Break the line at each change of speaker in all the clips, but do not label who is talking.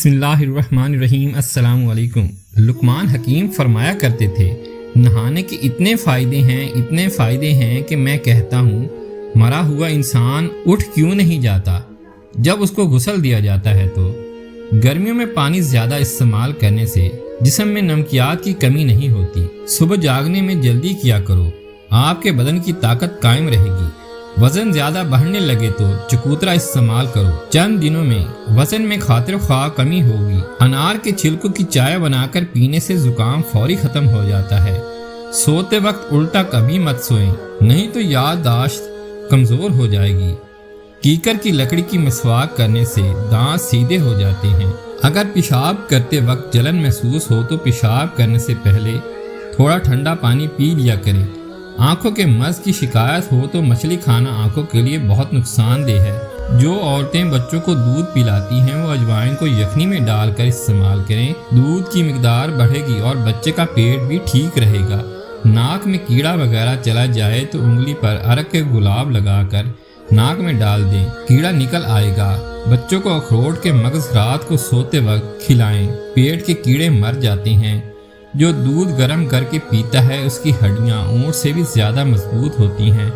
بسم اللہ الرحمن الرحیم۔ السلام علیکم۔ لقمان حکیم فرمایا کرتے تھے، نہانے کے اتنے فائدے ہیں کہ میں کہتا ہوں مرا ہوا انسان اٹھ کیوں نہیں جاتا جب اس کو غسل دیا جاتا ہے۔ تو گرمیوں میں پانی زیادہ استعمال کرنے سے جسم میں نمکیات کی کمی نہیں ہوتی۔ صبح جاگنے میں جلدی کیا کرو، آپ کے بدن کی طاقت قائم رہے گی۔ وزن زیادہ بڑھنے لگے تو چکوترا استعمال کرو، چند دنوں میں وزن میں خاطر خواہ کمی ہوگی۔ انار کے چھلکوں کی چائے بنا کر پینے سے زکام فوری ختم ہو جاتا ہے۔ سوتے وقت الٹا کبھی مت سوئیں، نہیں تو یادداشت کمزور ہو جائے گی۔ کیکر کی لکڑی کی مسواک کرنے سے دانت سیدھے ہو جاتے ہیں۔ اگر پیشاب کرتے وقت جلن محسوس ہو تو پیشاب کرنے سے پہلے تھوڑا ٹھنڈا پانی پی لیا کریں۔ آنکھوں کے مرض کی شکایت ہو تو مچھلی کھانا آنکھوں کے لیے بہت نقصان دہ ہے۔ جو عورتیں بچوں کو دودھ پلاتی ہیں وہ اجوائن کو یخنی میں ڈال کر استعمال کریں، دودھ کی مقدار بڑھے گی اور بچے کا پیٹ بھی ٹھیک رہے گا۔ ناک میں کیڑا وغیرہ چلا جائے تو انگلی پر ارک کے گلاب لگا کر ناک میں ڈال دیں، کیڑا نکل آئے گا۔ بچوں کو اخروٹ کے مغز رات کو سوتے وقت کھلائیں، پیٹ کے کیڑے مر جاتے ہیں۔ جو دودھ گرم کر کے پیتا ہے اس کی ہڈیاں اونٹ سے بھی زیادہ مضبوط ہوتی ہیں۔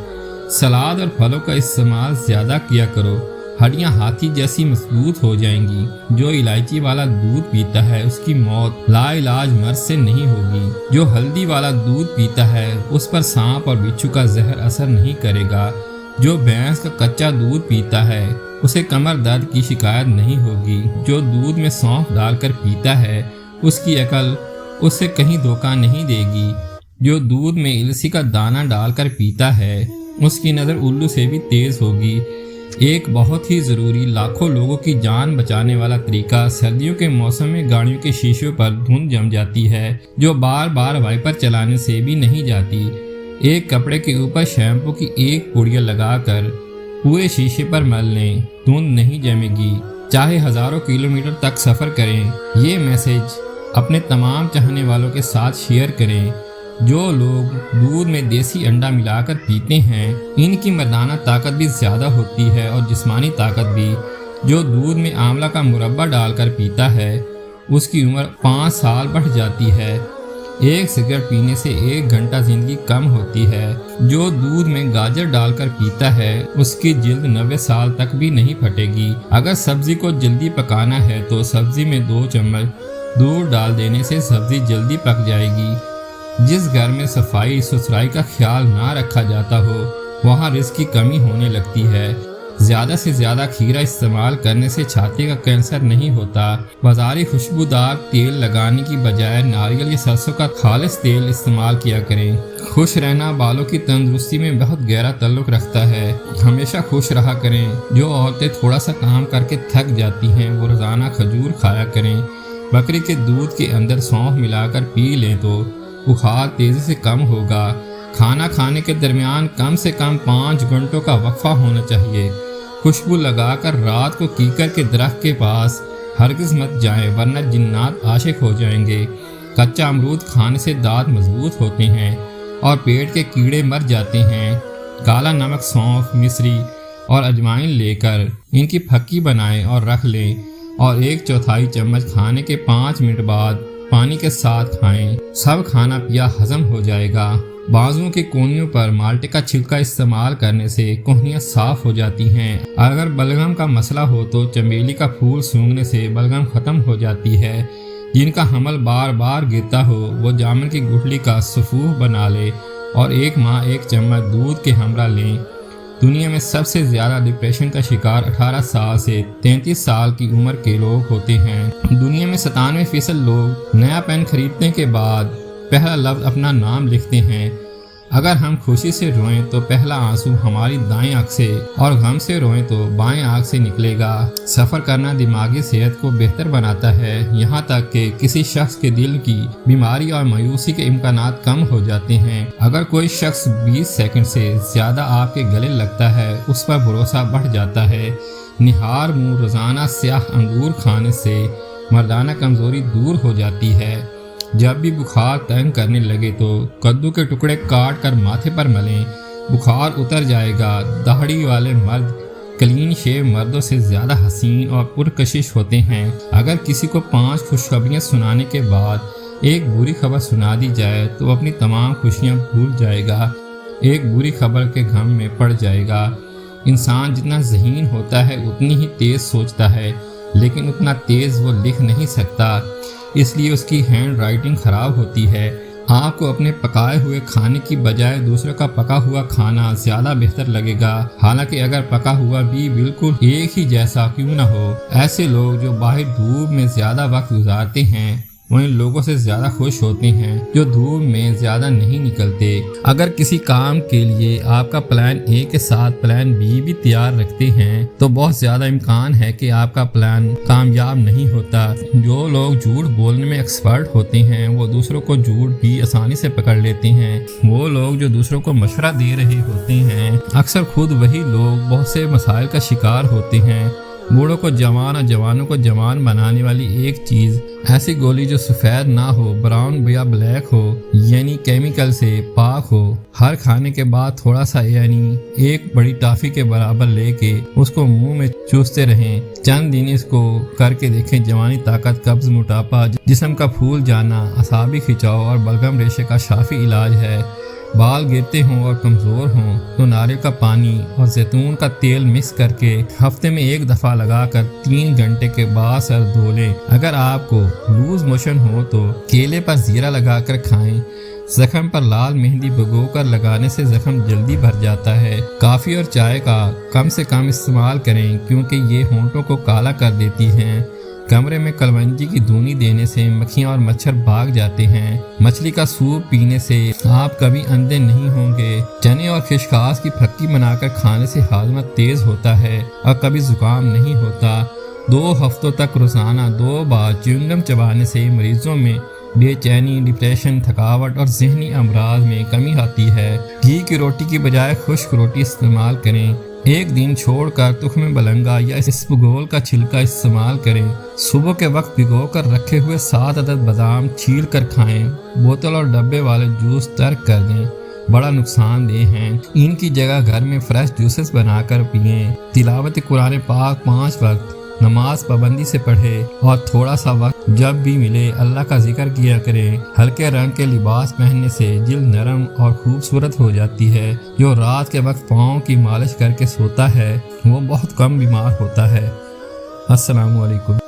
سلاد اور پھلوں کا استعمال زیادہ کیا کرو، ہڈیاں ہاتھی جیسی مضبوط ہو جائیں گی۔ جو الائچی والا دودھ پیتا ہے اس کی موت لا علاج مرض سے نہیں ہوگی۔ جو ہلدی والا دودھ پیتا ہے اس پر سانپ اور بچھو کا زہر اثر نہیں کرے گا۔ جو بھینس کا کچا دودھ پیتا ہے اسے کمر درد کی شکایت نہیں ہوگی۔ جو دودھ میں سونف ڈال کر پیتا ہے اس کی عقل اس سے کہیں دھوکہ نہیں دے گی۔ جو دودھ میں السی کا دانہ ڈال کر پیتا ہے اس کی نظر الو سے بھی تیز ہوگی۔ ایک بہت ہی ضروری لاکھوں لوگوں کی جان بچانے والا طریقہ، سردیوں کے موسم میں گاڑیوں کے شیشوں پر دھند جم جاتی ہے جو بار بار وائپر چلانے سے بھی نہیں جاتی۔ ایک کپڑے کے اوپر شیمپو کی ایک پڑیا لگا کر پورے شیشے پر مل لیں، دھند نہیں جمے گی، چاہے ہزاروں کلومیٹر تک سفر کریں۔ یہ میسج اپنے تمام چاہنے والوں کے ساتھ شیئر کریں۔ جو لوگ دودھ میں دیسی انڈا ملا کر پیتے ہیں ان کی مردانہ طاقت بھی زیادہ ہوتی ہے اور جسمانی طاقت بھی۔ جو دودھ میں آملہ کا مربع ڈال کر پیتا ہے اس کی عمر 5 سال بڑھ جاتی ہے۔ ایک سگریٹ پینے سے 1 گھنٹہ زندگی کم ہوتی ہے۔ جو دودھ میں گاجر ڈال کر پیتا ہے اس کی جلد 90 سال تک بھی نہیں پھٹے گی۔ اگر سبزی کو جلدی پکانا ہے تو سبزی میں 2 چمچ دودھ ڈال دینے سے سبزی جلدی پک جائے گی۔ جس گھر میں صفائی ستھرائی کا خیال نہ رکھا جاتا ہو وہاں رزق کی کمی ہونے لگتی ہے۔ زیادہ سے زیادہ کھیرا استعمال کرنے سے چھاتی کا کینسر نہیں ہوتا۔ بازاری خوشبودار تیل لگانے کی بجائے ناریل یا سرسوں کا خالص تیل استعمال کیا کریں۔ خوش رہنا بالوں کی تندرستی میں بہت گہرا تعلق رکھتا ہے۔ ہمیشہ خوش رہا کریں۔ جو عورتیں تھوڑا سا کام کر کے تھک جاتی ہیں وہ روزانہ کھجور کھایا کریں۔ بکری کے دودھ کے اندر سونف ملا کر پی لیں تو بخار تیزی سے کم ہوگا۔ کھانا کھانے کے درمیان کم سے کم 5 گھنٹوں کا وقفہ ہونا چاہیے۔ خوشبو لگا کر رات کو کیکر کے درخت کے پاس ہرگز مت جائیں ورنہ جنات عاشق ہو جائیں گے۔ کچا امرود کھانے سے دانت مضبوط ہوتے ہیں اور پیٹ کے کیڑے مر جاتے ہیں۔ کالا نمک، سونف، مصری اور اجوائن لے کر ان کی پھکی بنائیں اور رکھ لیں اور 1/4 چمچ کھانے کے 5 منٹ بعد پانی کے ساتھ کھائیں۔ سب کھانا پیا ہضم ہو جائے گا۔ بازوؤں کی کونیوں پر مالٹے کا چھلکا استعمال کرنے سے کونیاں صاف ہو جاتی ہیں۔ اگر بلغم کا مسئلہ ہو تو چمیلی کا پھول سونگھنے سے بلغم ختم ہو جاتی ہے۔ جن کا حمل بار بار گرتا ہو وہ جامن کی گٹھلی کا سفوف بنا لے اور 1 ماہ 1 چمچ دودھ کے ہمراہ لیں۔ دنیا میں سب سے زیادہ ڈپریشن کا شکار 18 سال سے 33 سال کی عمر کے لوگ ہوتے ہیں۔ دنیا میں 97% لوگ نیا پین خریدنے کے بعد پہلا لفظ اپنا نام لکھتے ہیں۔ اگر ہم خوشی سے روئیں تو پہلا آنسو ہماری دائیں آنکھ سے اور غم سے روئیں تو بائیں آنکھ سے نکلے گا۔ سفر کرنا دماغی صحت کو بہتر بناتا ہے، یہاں تک کہ کسی شخص کے دل کی بیماری اور مایوسی کے امکانات کم ہو جاتے ہیں۔ اگر کوئی شخص 20 سیکنڈ سے زیادہ آپ کے گلے لگتا ہے اس پر بھروسہ بڑھ جاتا ہے۔ نہار منہ روزانہ سیاہ انگور کھانے سے مردانہ کمزوری دور ہو جاتی ہے۔ جب بھی بخار تنگ کرنے لگے تو کدو کے ٹکڑے کاٹ کر ماتھے پر ملیں، بخار اتر جائے گا۔ داڑھی والے مرد کلین شیو مردوں سے زیادہ حسین اور پرکشش ہوتے ہیں۔ اگر کسی کو 5 خوشخبریاں سنانے کے بعد ایک بری خبر سنا دی جائے تو اپنی تمام خوشیاں بھول جائے گا، ایک بری خبر کے غم میں پڑ جائے گا۔ انسان جتنا ذہین ہوتا ہے اتنی ہی تیز سوچتا ہے، لیکن اتنا تیز وہ لکھ نہیں سکتا، اس لیے اس کی ہینڈ رائٹنگ خراب ہوتی ہے۔ آپ کو اپنے پکائے ہوئے کھانے کی بجائے دوسروں کا پکا ہوا کھانا زیادہ بہتر لگے گا، حالانکہ اگر پکا ہوا بھی بالکل ایک ہی جیسا کیوں نہ ہو۔ ایسے لوگ جو باہر دھوپ میں زیادہ وقت گزارتے ہیں وہ ان لوگوں سے زیادہ خوش ہوتے ہیں جو دھوپ میں زیادہ نہیں نکلتے۔ اگر کسی کام کے لیے آپ کا پلان اے کے ساتھ پلان بی بھی تیار رکھتے ہیں تو بہت زیادہ امکان ہے کہ آپ کا پلان کامیاب نہیں ہوتا۔ جو لوگ جھوٹ بولنے میں ایکسپرٹ ہوتے ہیں وہ دوسروں کو جھوٹ بھی آسانی سے پکڑ لیتے ہیں۔ وہ لوگ جو دوسروں کو مشورہ دے رہے ہوتے ہیں اکثر خود وہی لوگ بہت سے مسائل کا شکار ہوتے ہیں۔ بوڑھوں کو جوان اور جوانوں کو جوان بنانے والی ایک چیز ایسی گولی جو سفید نہ ہو، براؤن یا بلیک ہو، یعنی کیمیکل سے پاک ہو۔ ہر کھانے کے بعد تھوڑا سا یعنی ایک بڑی ٹافی کے برابر لے کے اس کو منہ میں چوستے رہیں۔ چند دن اس کو کر کے دیکھیں، جوانی، طاقت، قبض، موٹاپا، جسم کا پھول جانا، اعصابی کھچاؤ اور بلغم ریشے کا شافی علاج ہے۔ بال گرتے ہوں اور کمزور ہوں تو ناریل کا پانی اور زیتون کا تیل مکس کر کے ہفتے میں 1 دفعہ لگا کر 3 گھنٹے کے بعد سر دھو لیں۔ اگر آپ کو لوز موشن ہو تو کیلے پر زیرہ لگا کر کھائیں۔ زخم پر لال مہندی بھگو کر لگانے سے زخم جلدی بھر جاتا ہے۔ کافی اور چائے کا کم سے کم استعمال کریں کیونکہ یہ ہونٹوں کو کالا کر دیتی ہیں۔ کمرے میں کلونجی کی دھونی دینے سے مکھیاں اور مچھر بھاگ جاتے ہیں۔ مچھلی کا سوپ پینے سے آپ کبھی اندھے نہیں ہوں گے۔ چنے اور خشخاش کی پھکی بنا کر کھانے سے ہاضمہ تیز ہوتا ہے اور کبھی زکام نہیں ہوتا۔ 2 ہفتوں تک روزانہ 2 بار چیونگم چبانے سے مریضوں میں بے چینی، ڈپریشن، تھکاوٹ اور ذہنی امراض میں کمی آتی ہے۔ گھی کی روٹی کی بجائے خشک روٹی استعمال کریں۔ ایک دن چھوڑ کر تخم بلنگا یا اسبگول کا چھلکا استعمال کریں۔ صبح کے وقت بھگو کر رکھے ہوئے 7 عدد بادام چھیل کر کھائیں۔ بوتل اور ڈبے والے جوس ترک کر دیں، بڑا نقصان دہ ہیں۔ ان کی جگہ گھر میں فریش جوسز بنا کر پئیں۔ تلاوت قرآن پاک 5 وقت، نماز پابندی سے پڑھے اور تھوڑا سا وقت جب بھی ملے اللہ کا ذکر کیا کریں۔ ہلکے رنگ کے لباس پہننے سے جلد نرم اور خوبصورت ہو جاتی ہے۔ جو رات کے وقت پاؤں کی مالش کر کے سوتا ہے وہ بہت کم بیمار ہوتا ہے۔ السلام علیکم۔